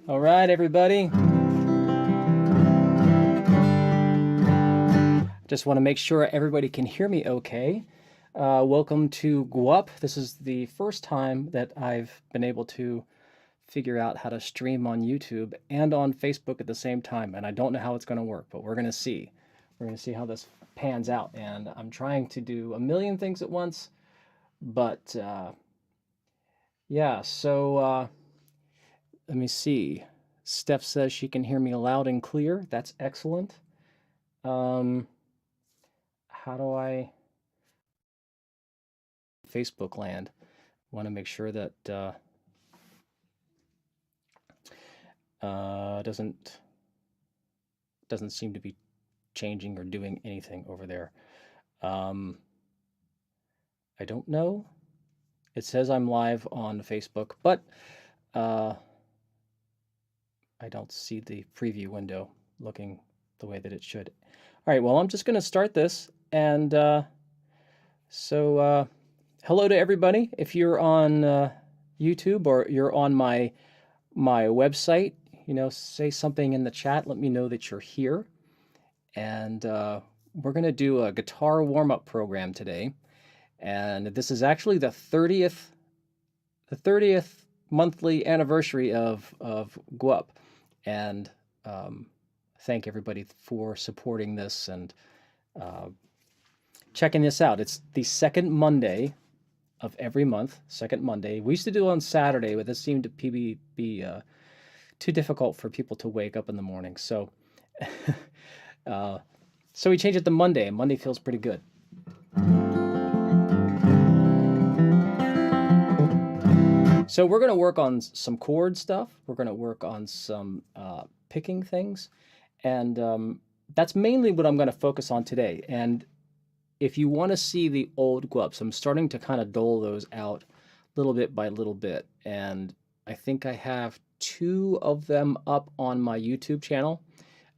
All right, everybody. Just want to make sure everybody can hear me okay. Welcome to Gwup. This is the first time that I've been able to figure out how to stream on YouTube and on Facebook at the same time, and I don't know how it's going to work, but we're going to see. We're going to see how this pans out, and I'm trying to do a million things at once, but yeah, so let me see. Steph says she can hear me loud and clear. That's excellent. How do I Facebook land? Want to make sure that doesn't seem to be changing or doing anything over there. I don't know. It says I'm live on Facebook, but I don't see the preview window looking the way that it should. All right, well, I'm just going to start this. And so hello to everybody. If you're on YouTube or you're on my website, say something in the chat. Let me know that you're here. And we're going to do a guitar warm-up program today. And this is actually the 30th monthly anniversary of Gwup. And thank everybody for supporting this and checking this out. It's the second Monday of every month, second Monday. We used to do it on Saturday, but this seemed to be too difficult for people to wake up in the morning. So, so we changed it to Monday, and Monday feels pretty good. So we're going to work on some chord stuff. We're going to work on some picking things. And that's mainly what I'm going to focus on today. And if you want to see the old Gwups, I'm starting to kind of dole those out little bit by little bit. And I think I have 2 of them up on my YouTube channel.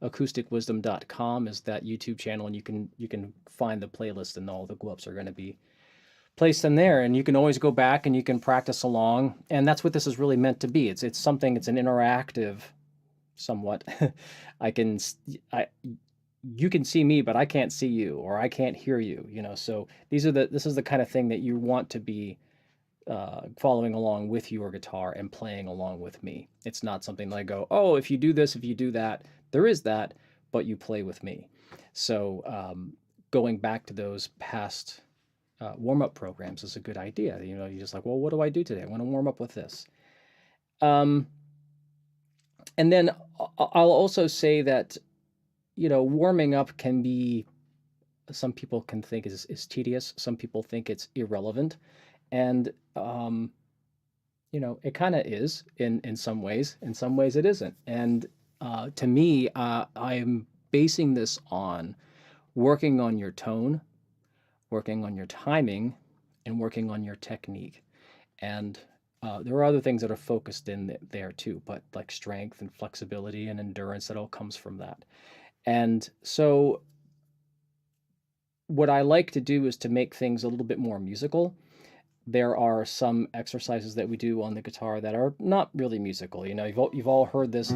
Acousticwisdom.com is that YouTube channel, and you can find the playlist, and all the Gwups are going to be placed in there, and you can always go back and you can practice along. And that's what this is really meant to be. It's an interactive, somewhat. You can see me, but I can't see you, or I can't hear you. So this is the kind of thing that you want to be following along with your guitar and playing along with me. It's not something that I go, oh, if you do this, if you do that, there is that, but you play with me. So going back to those past warm-up programs is a good idea. You're just like, well, what do I do today? I want to warm up with this. And then I'll also say that, warming up can be, some people can think is tedious. Some people think it's irrelevant. And, it kind of is in some ways. In some ways it isn't. And to me, I'm basing this on working on your tone, working on your timing, and working on your technique. And there are other things that are focused in there too, but like strength and flexibility and endurance, that all comes from that. And so what I like to do is to make things a little bit more musical. There are some exercises that we do on the guitar that are not really musical. You've all heard this,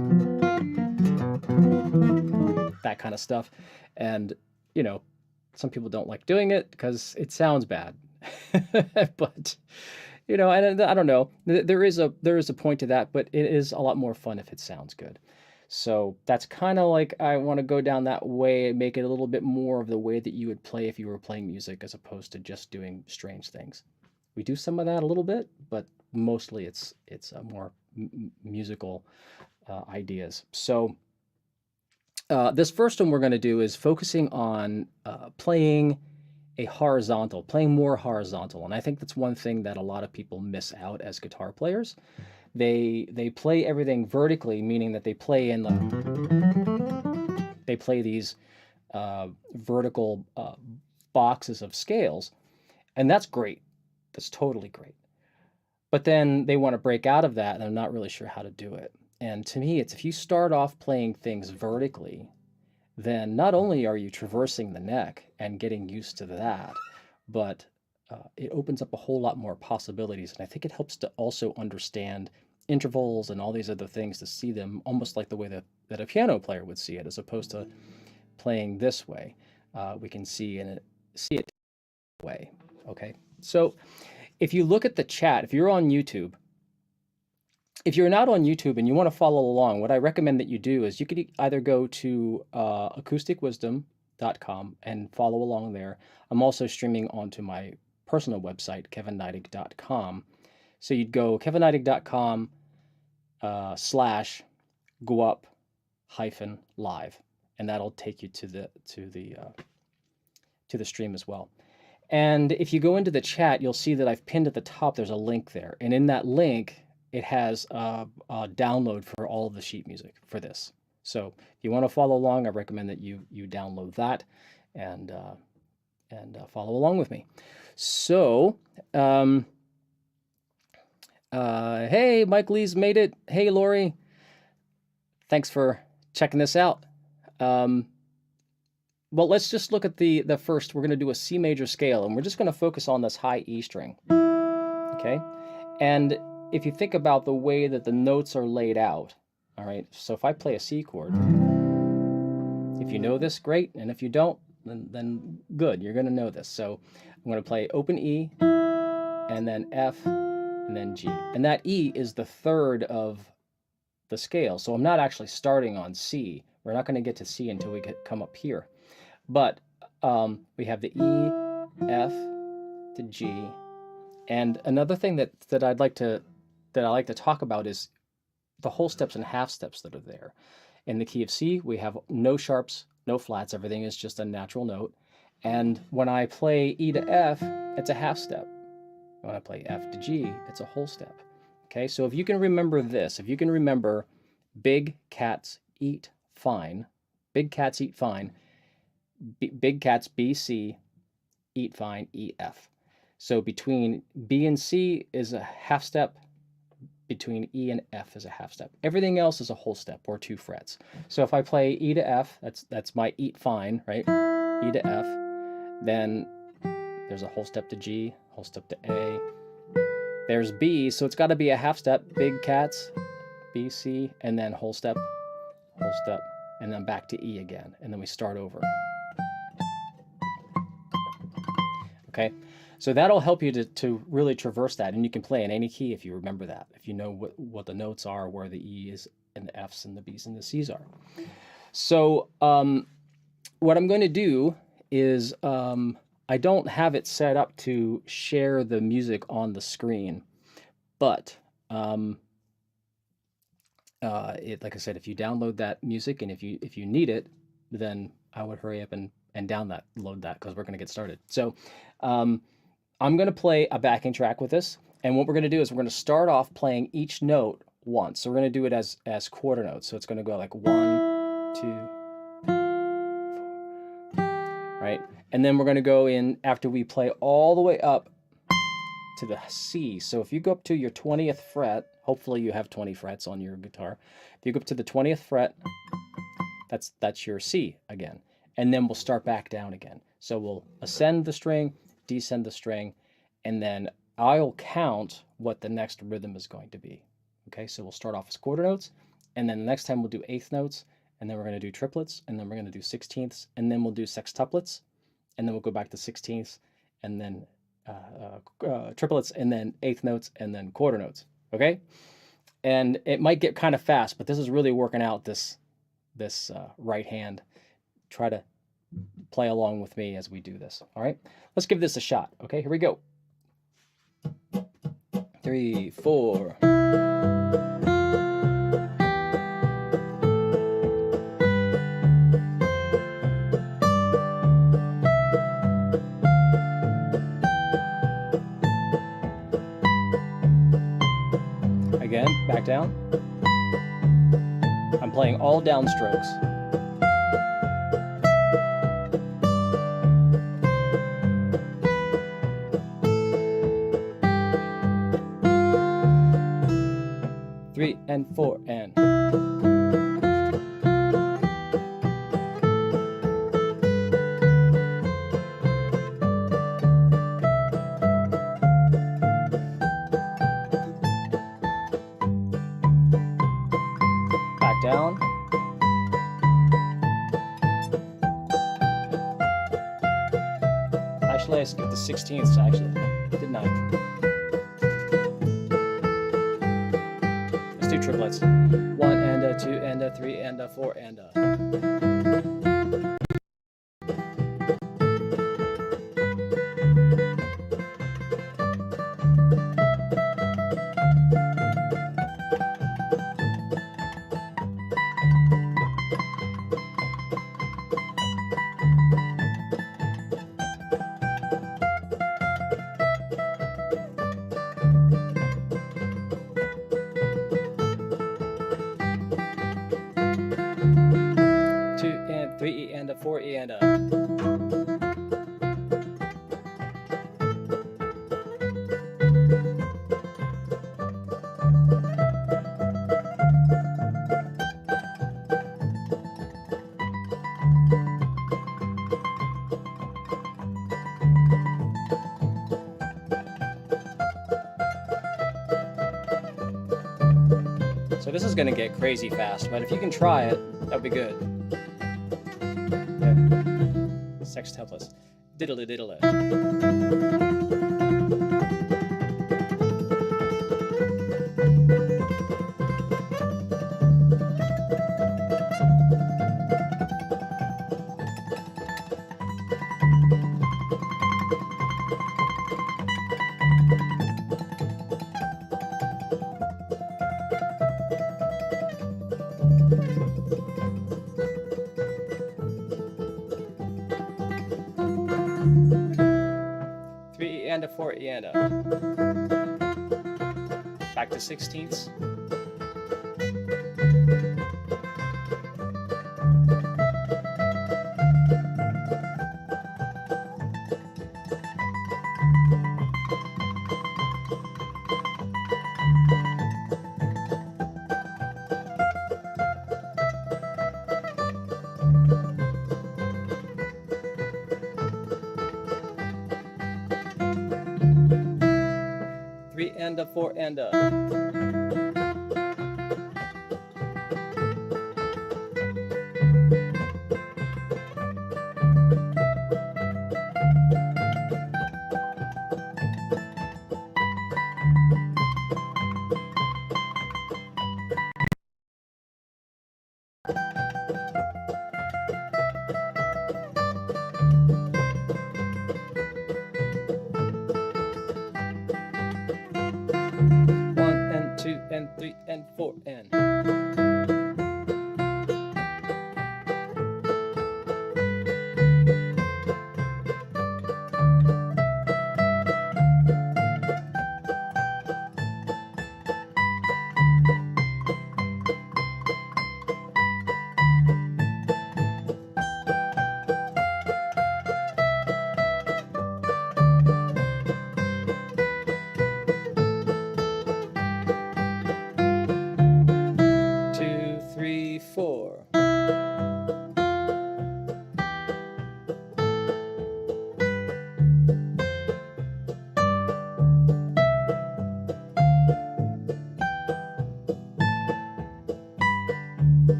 that kind of stuff. And, some people don't like doing it because it sounds bad. But, and I don't know. There is a point to that, but it is a lot more fun if it sounds good. So that's kind of like, I want to go down that way and make it a little bit more of the way that you would play if you were playing music, as opposed to just doing strange things. We do some of that a little bit, but mostly it's more musical ideas. So this first one we're going to do is focusing on playing more horizontal. And I think that's one thing that a lot of people miss out as guitar players. They play everything vertically, meaning that they play these vertical boxes of scales, and that's great. That's totally great. But then they want to break out of that, and they're not really sure how to do it. And to me, it's, if you start off playing things vertically, then not only are you traversing the neck and getting used to that, but it opens up a whole lot more possibilities. And I think it helps to also understand intervals and all these other things to see them almost like the way that a piano player would see it, as opposed to playing this way. We can see it that way. Okay, so if you look at the chat, if you're on YouTube, if you're not on YouTube and you want to follow along, what I recommend that you do is you could either go to acousticwisdom.com and follow along there. I'm also streaming onto my personal website, kevinneidig.com. So you'd go kevinneidig.com / Gwup -live, and that'll take you to the stream as well. And if you go into the chat, you'll see that I've pinned at the top, there's a link there. And in that link, it has a download for all of the sheet music for this. So if you want to follow along, I recommend that you download that and follow along with me. So, hey, Mike Lee's made it. Hey, Lori. Thanks for checking this out. Well, let's just look at the first. We're going to do a C major scale, and we're just going to focus on this high E string. Okay? And if you think about the way that the notes are laid out, all right, so if I play a C chord, if you know this, great, and if you don't, then good, you're going to know this. So I'm going to play open E, and then F, and then G. And that E is the third of the scale, so I'm not actually starting on C. We're not going to get to C until we come up here. But we have the E, F, to G, and another thing that I like to talk about is the whole steps and half steps that are there. In the key of C, we have no sharps, no flats. Everything is just a natural note. And when I play E to F, it's a half step. When I play F to G, it's a whole step. Okay, so if you can remember this, if you can remember big cats eat fine, big cats eat fine, big cats B, C, eat fine, E, F. So between B and C is a half step, between E and F is a half step. Everything else is a whole step or 2 frets. So if I play E to F, that's my eat fine, right? E to F, then there's a whole step to G, whole step to A. There's B, so it's got to be a half step, big cats, B, C, and then whole step, and then back to E again, and then we start over. Okay, so that'll help you to really traverse that, and you can play in any key if you remember that, if you know what the notes are, where the E is, and the Fs and the Bs and the Cs are. So what I'm going to do is I don't have it set up to share the music on the screen, but like I said, if you download that music and if you need it, then I would hurry up and load that because we're going to get started. So I'm going to play a backing track with this, and what we're going to do is we're going to start off playing each note once. So we're going to do it as quarter notes. So it's going to go like 1, 2, 4, right? And then we're going to go in after we play all the way up to the C. So if you go up to your 20th fret, hopefully you have 20 frets on your guitar. If you go up to the 20th fret, that's your C again. And then we'll start back down again. So we'll ascend the string, descend the string, and then I'll count what the next rhythm is going to be. Okay, so we'll start off as quarter notes, and then the next time we'll do eighth notes, and then we're going to do triplets, and then we're going to do sixteenths, and then we'll do sextuplets, and then we'll go back to sixteenths, and then triplets, and then eighth notes, and then quarter notes. Okay, and it might get kind of fast, but this is really working out this right hand. Try to play along with me as we do this. All right, let's give this a shot. Okay, here we go. 3, 4. Again, back down. I'm playing all downstrokes. Three and 4 and. down. Actually, I skipped the 16ths, actually, didn't I? Let's do triplets. 1 and a 2 and a 3 and a 4 and a. Three and a 4 and a. So this is going to get crazy fast, but if you can try it, that'd be good. Sextuplets. Diddle diddle. And a 4 and a. Back to 16ths. And a 4 and a. And 3 and 4 and.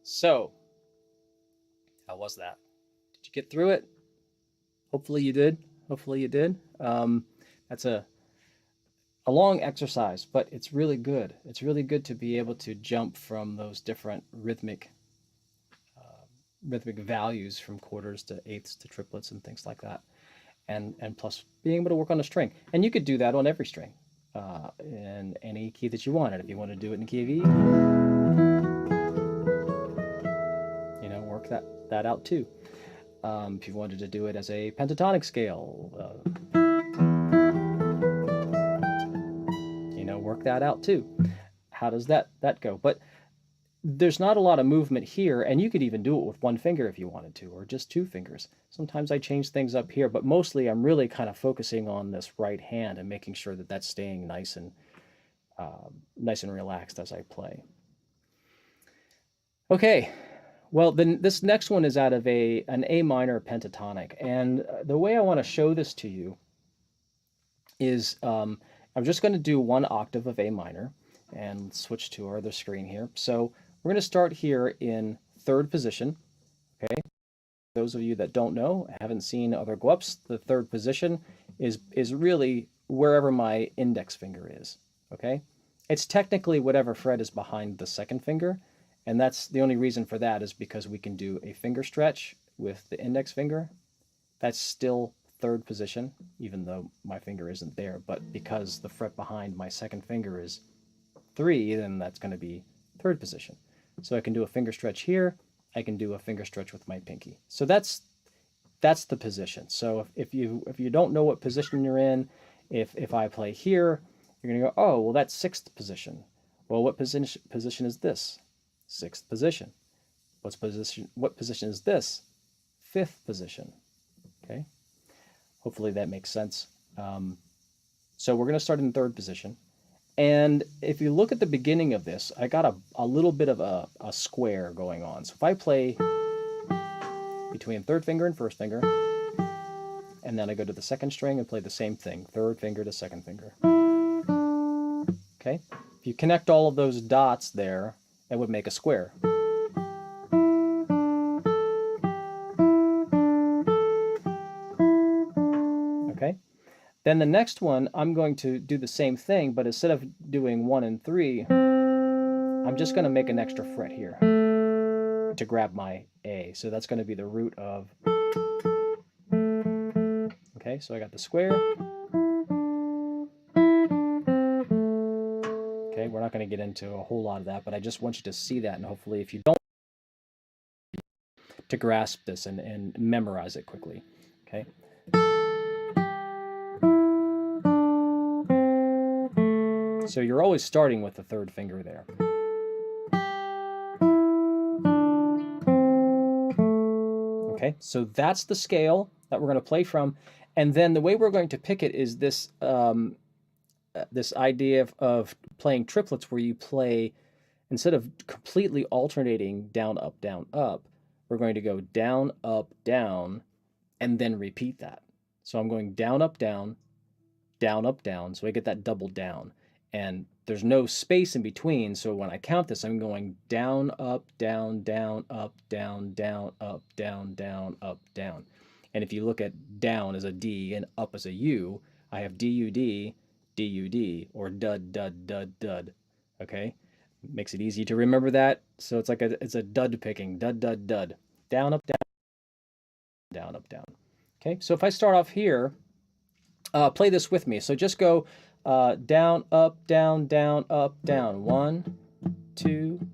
So, how was that? Did you get through it? Hopefully you did. Hopefully you did. That's a long exercise, but it's really good. It's really good to be able to jump from those different rhythmic values, from quarters to eighths to triplets and things like that. And plus being able to work on a string. And you could do that on every string in any key that you want. And if you want to do it in key of E, work that out too. If you wanted to do it as a pentatonic scale, work that out too. How does that go? But there's not a lot of movement here, and you could even do it with one finger if you wanted to, or just two fingers. Sometimes I change things up here, but mostly I'm really kind of focusing on this right hand and making sure that that's staying nice and nice and relaxed as I play. Okay, well, then this next one is out of an A minor pentatonic, and the way I want to show this to you is I'm just going to do one octave of A minor and switch to our other screen here. So we're going to start here in third position. Okay, those of you that don't know, haven't seen other Gwups, the third position is really wherever my index finger is. Okay, it's technically whatever fret is behind the second finger, and that's the only reason for that is because we can do a finger stretch with the index finger. That's still third position, even though my finger isn't there, but because the fret behind my second finger is 3, then that's going to be third position. So I can do a finger stretch here, I can do a finger stretch with my pinky. So that's the position. So if you don't know what position you're in, if I play here, you're going to go, oh, well, that's sixth position. Well, what position is this? Sixth position. What position is this? Fifth position. Okay. Hopefully that makes sense. So we're going to start in third position. And if you look at the beginning of this, I got a little bit of a square going on. So if I play between third finger and first finger, and then I go to the second string and play the same thing, third finger to second finger. Okay? If you connect all of those dots there, it would make a square. Okay? Then the next one, I'm going to do the same thing, but instead of doing 1 and 3, I'm just going to make an extra fret here to grab my A. So that's going to be the root of... Okay, so I got the square. Okay, we're not going to get into a whole lot of that, but I just want you to see that, and hopefully if you don't, to grasp this and memorize it quickly. Okay. So you're always starting with the third finger there. Okay, so that's the scale that we're going to play from, and then the way we're going to pick it is this this idea of playing triplets, where you play, instead of completely alternating down, up, we're going to go down, down, and then repeat that. So I'm going down, down, down, so I get that double down. And there's no space in between, so when I count this, I'm going down, down, down, down, down, down, down, down. And if you look at down as a D and up as a U, I have D-U-D, D-U-D, or dud, dud, dud, dud. Okay? Makes it easy to remember that. So it's like it's a dud picking, dud, dud, dud. Down, down, down, down. Okay? So if I start off here, play this with me. So just go down, down, down, down. 1, 2,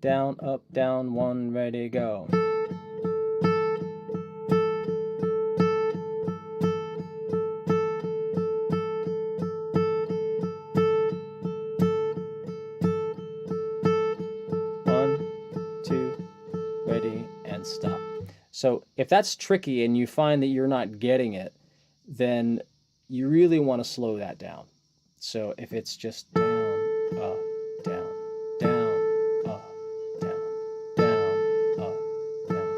down, down, 1, ready, go. Stop. So if that's tricky and you find that you're not getting it, then you really want to slow that down. So if it's just down, up, down, down, up, down, down, up, down,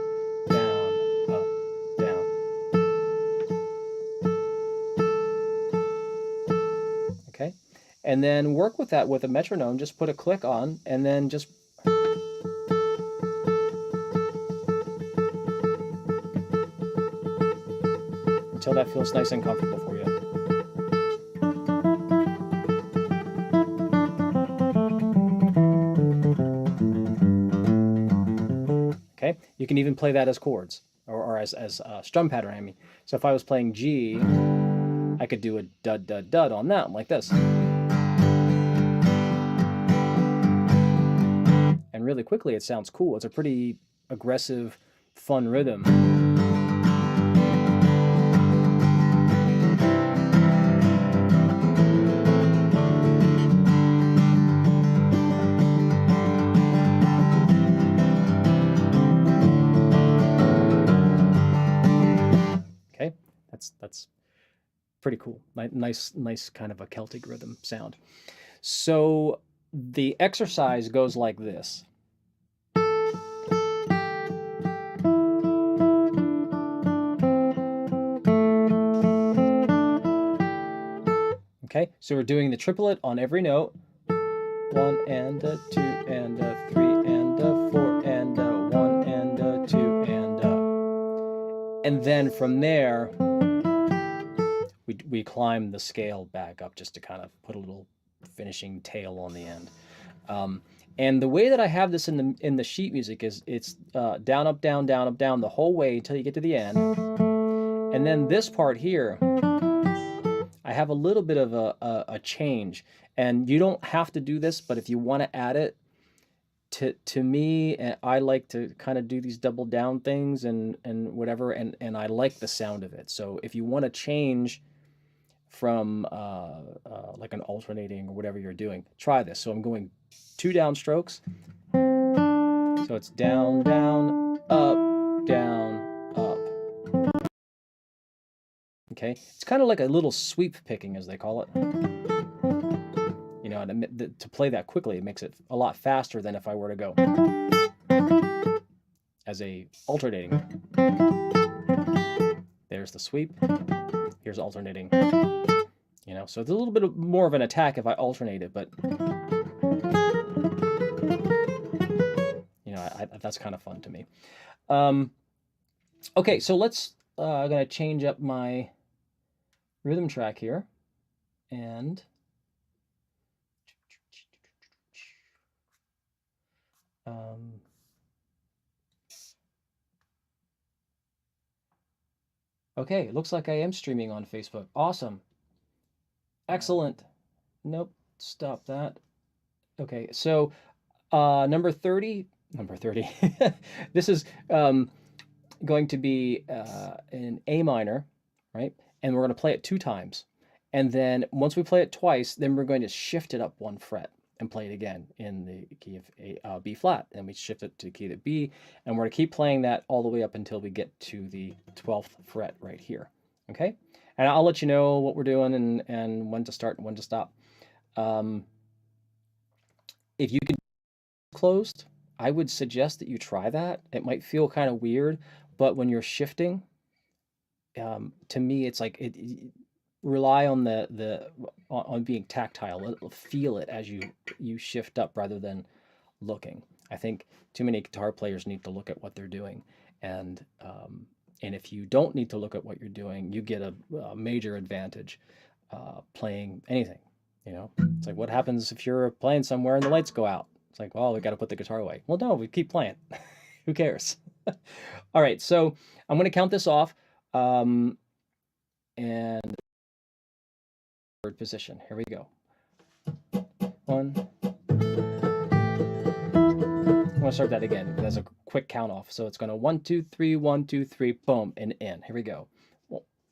down, up, down. Okay? And then work with that with a metronome. Just put a click on and then just until that feels nice and comfortable for you. Okay, you can even play that as chords, or as strum pattern, I mean. So if I was playing G, I could do a dud, dud, dud on that, like this. And really quickly, it sounds cool. It's a pretty aggressive, fun rhythm. That's pretty cool. Nice kind of a Celtic rhythm sound. So the exercise goes like this. Okay, so we're doing the triplet on every note. 1 and a 2 and a 3 and a 4 and a 1 and a 2 and then from there we climb the scale back up just to kind of put a little finishing tail on the end. And the way that I have this in the sheet music is it's down, up, down, down, up, down the whole way until you get to the end. And then this part here, I have a little bit of a change. And you don't have to do this, but if you want to add it, to me, I like to kind of do these double down things and whatever, and I like the sound of it. So if you want to change from like an alternating or whatever you're doing, try this. So I'm going 2 down strokes. So it's down, down, up, down, up. Okay, it's kind of like a little sweep picking, as they call it. You know, and to play that quickly, it makes it a lot faster than if I were to go as a alternating. There's the sweep. Here's alternating. You know, so it's a little bit more of an attack if I alternate it, but you know, that's kind of fun to me. Okay, so let's. I'm gonna change up my rhythm track here, and okay, it looks like I am streaming on Facebook. Awesome. Excellent. Nope, stop that. Okay, so number 30. This is going to be in A minor, right? And we're going to play it 2 times. And then once we play it twice, then we're going to shift it up 1 fret and play it again in the key of B flat. And we shift it to the key of B, and we're going to keep playing that all the way up until we get to the 12th fret right here. Okay? And I'll let you know what we're doing and when to start and when to stop. If you can closed, I would suggest that you try that. It might feel kind of weird, but when you're shifting, to me, it's like rely on on being tactile. Feel it as you shift up rather than looking. I think too many guitar players need to look at what they're doing, and if you don't need to look at what you're doing, you get a major advantage playing anything. You know, it's like what happens if you're playing somewhere and the lights go out? It's like, well, we got to put the guitar away. Well, no, we keep playing. Who cares? All right, so I'm going to count this off. And third position. Here we go. 1. I'm going to start that again as a quick count off. So it's going to 1, 2, 3, 1, 2, 3, boom, and in. Here we go.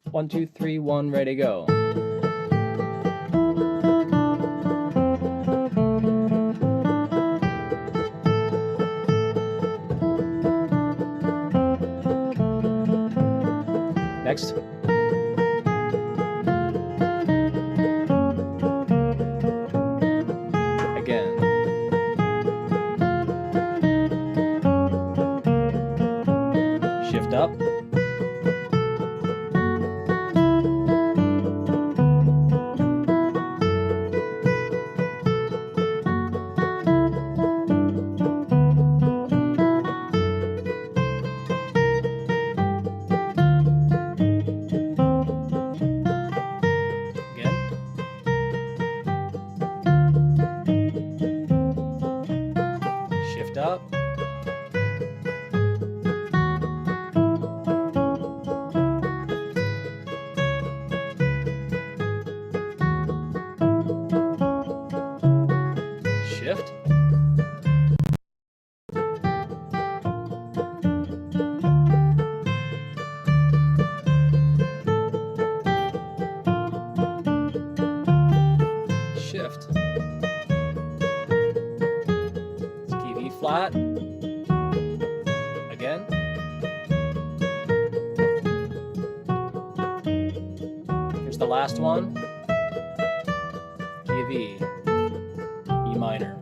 1, 2, 3, 1, ready, go. Next. Again. Shift up. Up. Shift. Shift. Key B flat. Again. Here's the last one. Key of E. minor.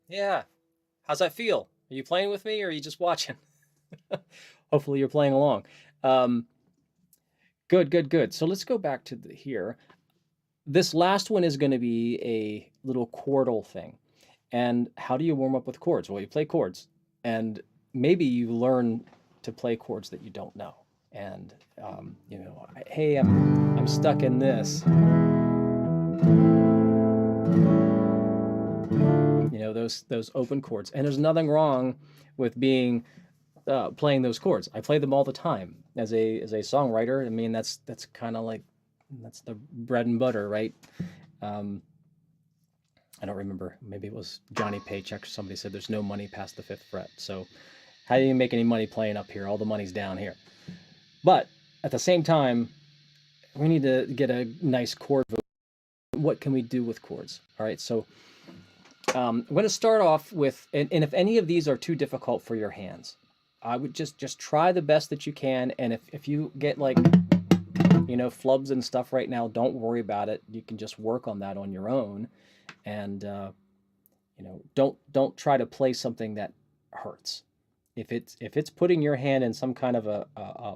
Yeah. How's that feel? Are you playing with me or are you just watching? Hopefully you're playing along. Um, good, good, good. So let's go back to here. This last one is going to be a little chordal thing. And how do you warm up with chords? Well, you play chords, and maybe you learn to play chords that you don't know. And you know, hey, I'm stuck in this. You know, those open chords. And there's nothing wrong with being playing those chords. I play them all the time as a songwriter. I mean, that's kind of like that's the bread and butter, right? I don't remember. Maybe it was Johnny Paycheck or somebody said there's no money past the fifth fret. So how do you make any money playing up here? All the money's down here. But at the same time, we need to get a nice chord. What can we do with chords? All right, so I'm going to start off with, and if any of these are too difficult for your hands, I would just try the best that you can. And if you get like, you know, flubs and stuff right now, don't worry about it. You can just work on that on your own. And you know, don't try to play something that hurts. If it's putting your hand in some kind of a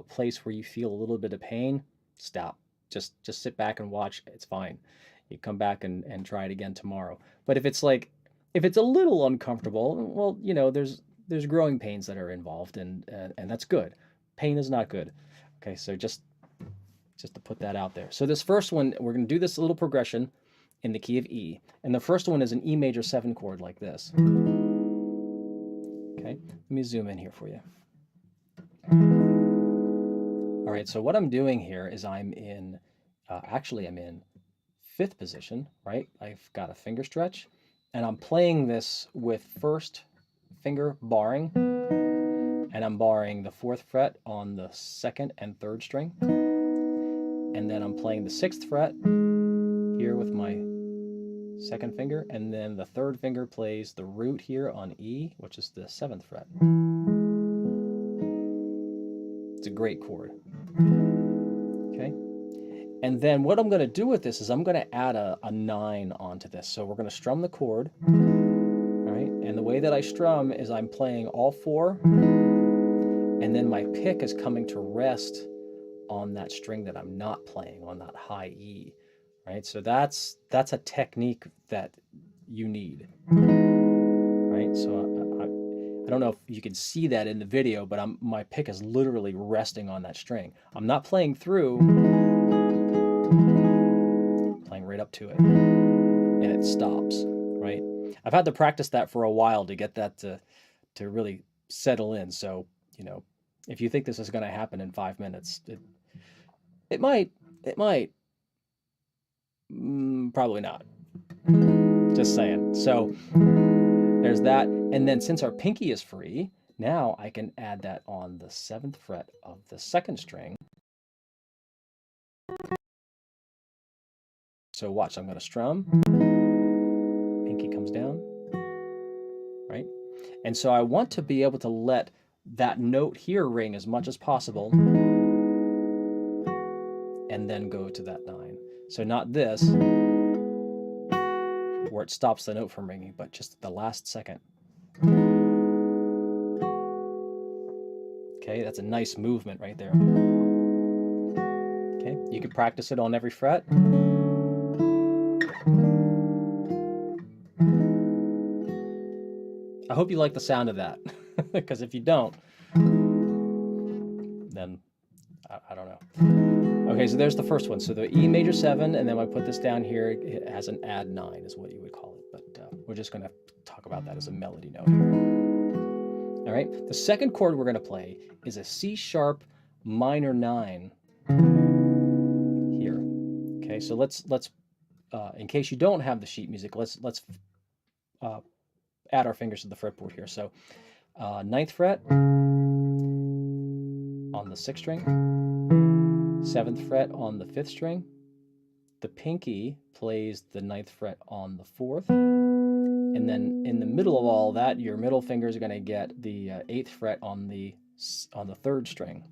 place where you feel a little bit of pain, stop. Just sit back and watch. It's fine. You come back and try it again tomorrow. But if it's a little uncomfortable, well, you know, there's growing pains that are involved, and that's good. Pain is not good. Okay, so just to put that out there. So this first one, we're going to do this little progression in the key of E. And the first one is an E major 7 chord like this. Okay, let me zoom in here for you. All right, so what I'm doing here is I'm in, actually I'm in 5th position, right? I've got a finger stretch, and I'm playing this with first finger barring, and I'm barring the 4th fret on the 2nd and 3rd string. And then I'm playing the 6th fret here with my 2nd finger, and then the 3rd finger plays the root here on E, which is the 7th fret. It's a great chord. Okay. And then what I'm going to do with this is I'm going to add a 9 onto this. So we're going to strum the chord. All right. And the way that I strum is I'm playing all 4, and then my pick is coming to rest on that string that I'm not playing, on that high E. Right, so that's a technique that you need. Right, so I don't know if you can see that in the video, but my pick is literally resting on that string. I'm not playing through, playing right up to it, and it stops. Right, I've had to practice that for a while to get that to really settle in. So you know, if you think this is going to happen in 5 minutes, it might. Probably not. Just saying. So there's that. And then since our pinky is free, now I can add that on the 7th fret of the 2nd string. So watch, I'm going to strum. Pinky comes down. Right? And so I want to be able to let that note here ring as much as possible, and then go to that 9. So not this, where it stops the note from ringing, but just the last second. Okay, that's a nice movement right there. Okay, you can practice it on every fret. I hope you like the sound of that, because if you don't, then I don't know. Okay, so there's the first one. So the E major 7, and then I put this down here. It has an add 9 is what you would call it, but we're just going to talk about that as a melody note here. All right, the second chord we're going to play is a C sharp minor 9 here. Okay, so let's in case you don't have the sheet music, let's add our fingers to the fretboard here. So 9th fret on the 6th string, 7th fret on the 5th string. The pinky plays the 9th fret on the 4th, And then in the middle of all that, your middle finger is going to get the 8th fret on the 3rd string.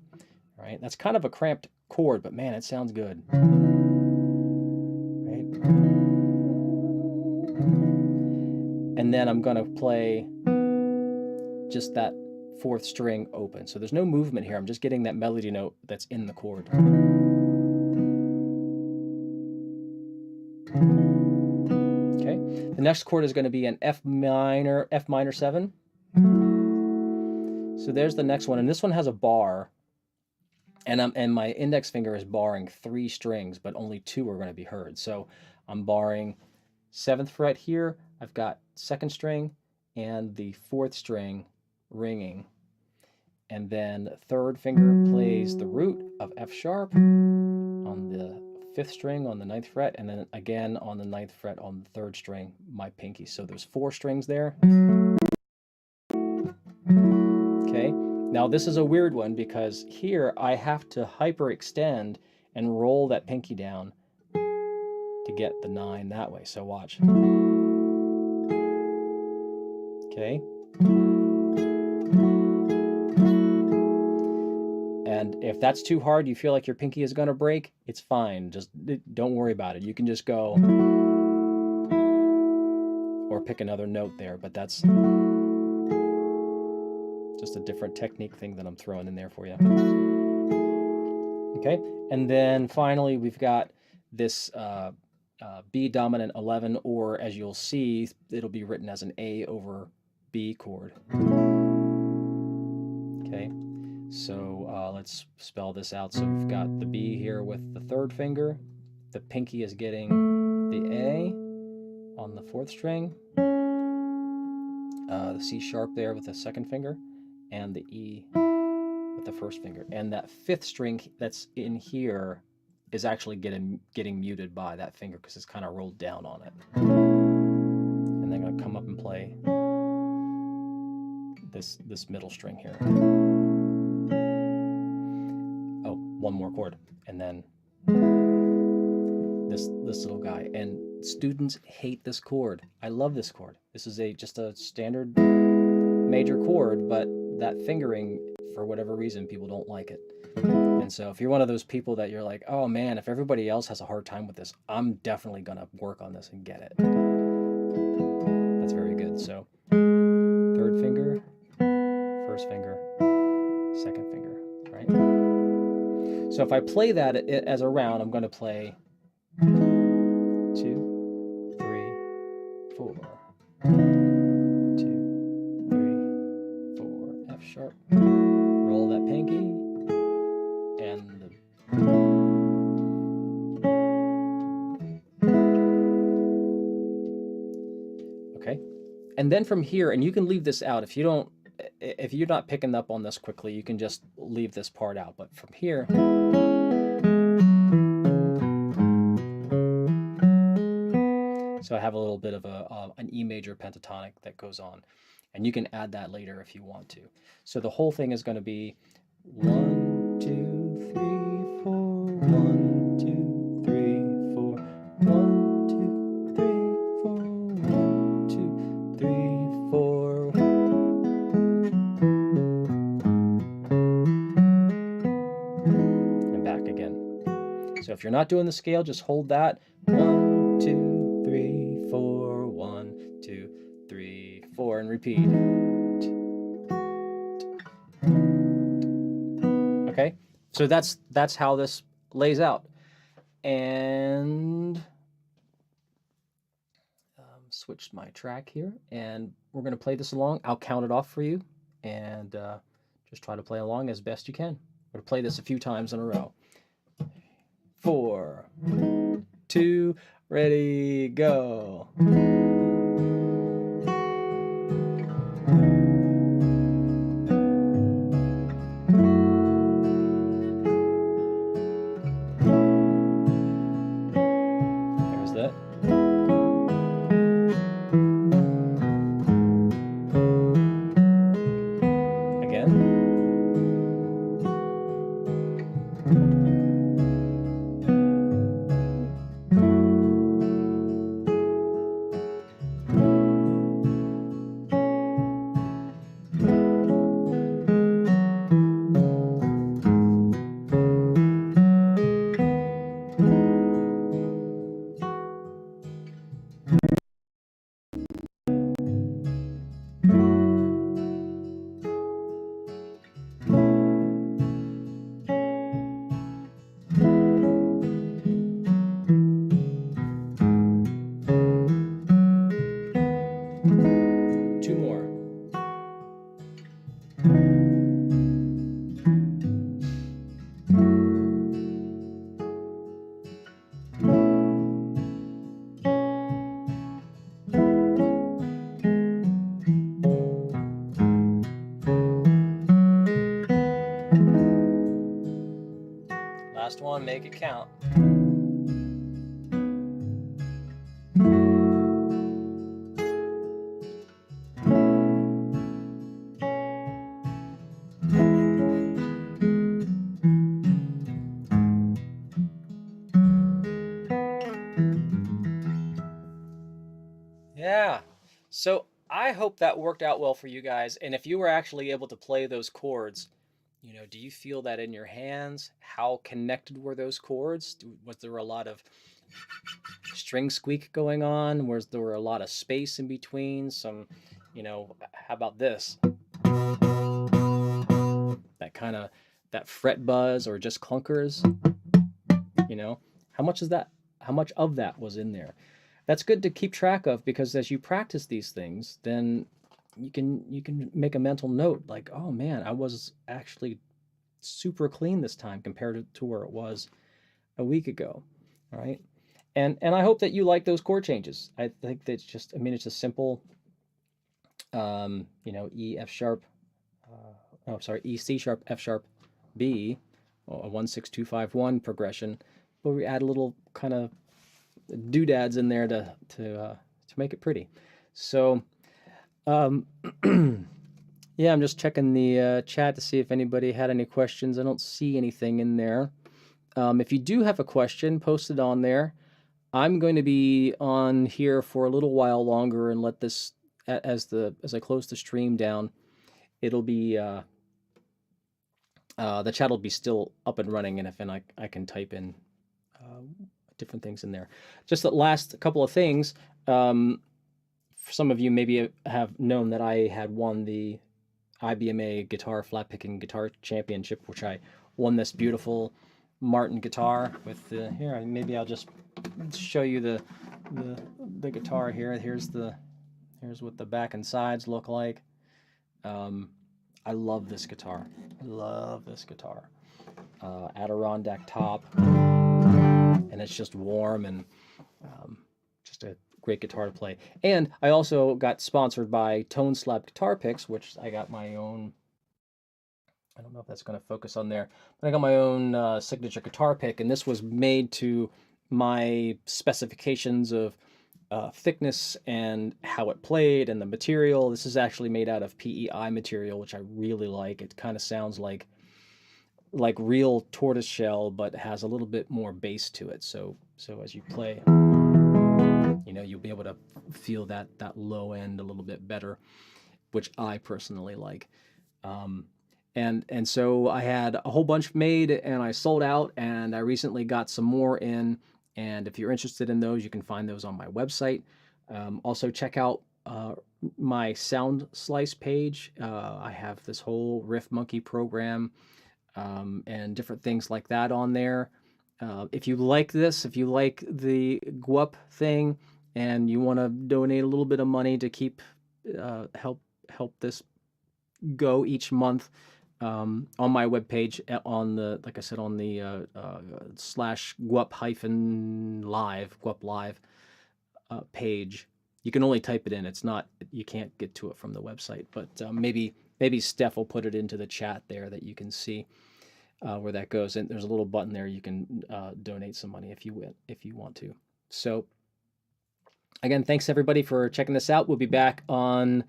All right, that's kind of a cramped chord, but man, it sounds good. Right? And then I'm going to play just that 4th string open. So there's no movement here. I'm just getting that melody note that's in the chord. Okay, the next chord is going to be an F minor 7. So there's the next one, and this one has a bar, and my index finger is barring 3 strings, but only 2 are going to be heard. So I'm barring 7th fret here. I've got 2nd string and the 4th string ringing, and then 3rd finger plays the root of F sharp on the 5th string on the 9th fret, and then again on the 9th fret on the 3rd string, my pinky. So there's 4 strings there. Okay, now this is a weird one because here I have to hyperextend and roll that pinky down to get the 9 that way. So watch. Okay. And if that's too hard, you feel like your pinky is going to break, it's fine. Just don't worry about it. You can just go or pick another note there, but that's just a different technique thing that I'm throwing in there for you. Okay, and then finally we've got this B dominant 11, or as you'll see, it'll be written as an A over B chord. Okay, so let's spell this out. So we've got the B here with the 3rd finger. The pinky is getting the A on the 4th string. The C sharp there with the 2nd finger, and the E with the 1st finger. And that 5th string that's in here is actually getting muted by that finger because it's kind of rolled down on it. And then I'm going to come up and play this middle string here. Oh, one more chord, and then this little guy. And students hate this chord. I love this chord. This is just a standard major chord, but that fingering, for whatever reason, people don't like it. And so if you're one of those people that you're like, oh man, if everybody else has a hard time with this, I'm definitely gonna work on this and get it. That's very good. So 3rd finger, 1st finger, 2nd finger, right? So if I play that as a round, I'm going to play 2, 3, 4, 2, 3, 4, F sharp, roll that pinky, and okay, and then from here, and you can leave this out if you're not picking up on this quickly, you can just leave this part out. But from here, so I have a little bit of an E major pentatonic that goes on, and you can add that later if you want to. So the whole thing is going to be 1, 2, 3, 4, 1, 2, 3, 4, 1, 2, 3, 4, 1, 2, 3, 4. And back again. So if you're not doing the scale, just hold that. 1, 2, 3, 4, 1, 2, 3, 4, and repeat. Okay, so that's how this lays out. And switched my track here, and we're going to play this along. I'll count it off for you, and just try to play along as best you can. We're going to play this a few times in a row. 4, 2, ready, go. There's that. Again. Last one, make it count. Yeah. So I hope that worked out well for you guys. And if you were actually able to play those chords, do you feel that in your hands? How connected were those chords? Was there a lot of string squeak going on? Was there a lot of space in between? How about this? That kind of that fret buzz or just clunkers? How much is that? How much of that was in there? That's good to keep track of, because as you practice these things, then you can make a mental note like, oh man, I was actually super clean this time compared to where it was a week ago. All right. And I hope that you like those chord changes. I think that's just, I mean, it's a simple, E, F sharp, E, C sharp, F sharp, B, a 1 6 2 5 1 progression, but we add a little kind of doodads in there to make it pretty. So, um, yeah, I'm just checking the chat to see if anybody had any questions. I don't see anything in there. If you do have a question, post it on there. I'm going to be on here for a little while longer and let this, as I close the stream down, it'll be the chat will be still up and running, and I can type in different things in there. Just the last couple of things. For some of you maybe have known that I had won the IBMA Guitar Flat Picking Guitar Championship, which I won this beautiful Martin guitar with the, here, maybe I'll just show you the guitar here. Here's what the back and sides look like. I love this guitar. I love this guitar. Adirondack top, and it's just warm and just a great guitar to play. And I also got sponsored by Tone Slab Guitar Picks, which I got my own, I don't know if that's going to focus on there, but I got my own signature guitar pick, and this was made to my specifications of thickness and how it played and the material. This is actually made out of PEI material, which I really like. It kind of sounds like real tortoise shell, but has a little bit more bass to it. So as you play, you'll be able to feel that low end a little bit better, which I personally like. And so I had a whole bunch made and I sold out, and I recently got some more in. And if you're interested in those, you can find those on my website. Also, check out my Sound Slice page. I have this whole Riff Monkey program and different things like that on there. If you like this, if you like the Gwup thing, and you want to donate a little bit of money to keep help this go each month, on my webpage, on the, like I said, on the /Gwup Live page. You can only type it in. It's not, you can't get to it from the website, but maybe Steph will put it into the chat there that you can see where that goes. And there's a little button there you can donate some money if you want to. So again, thanks everybody for checking this out. We'll be back on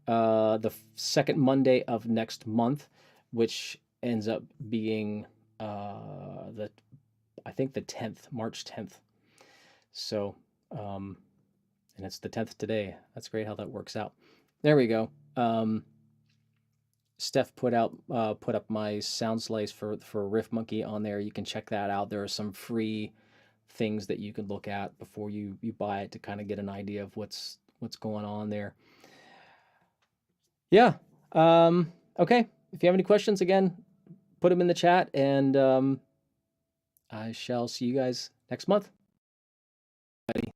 the second Monday of next month, which ends up being I think the 10th, March 10th. So, and it's the 10th today. That's great how that works out. There we go. Steph put up my sound slice for Riff Monkey on there. You can check that out. There are some free things that you can look at before you buy it to kind of get an idea of what's going on there. Yeah. Okay. If you have any questions, again, put them in the chat, and I shall see you guys next month. Bye.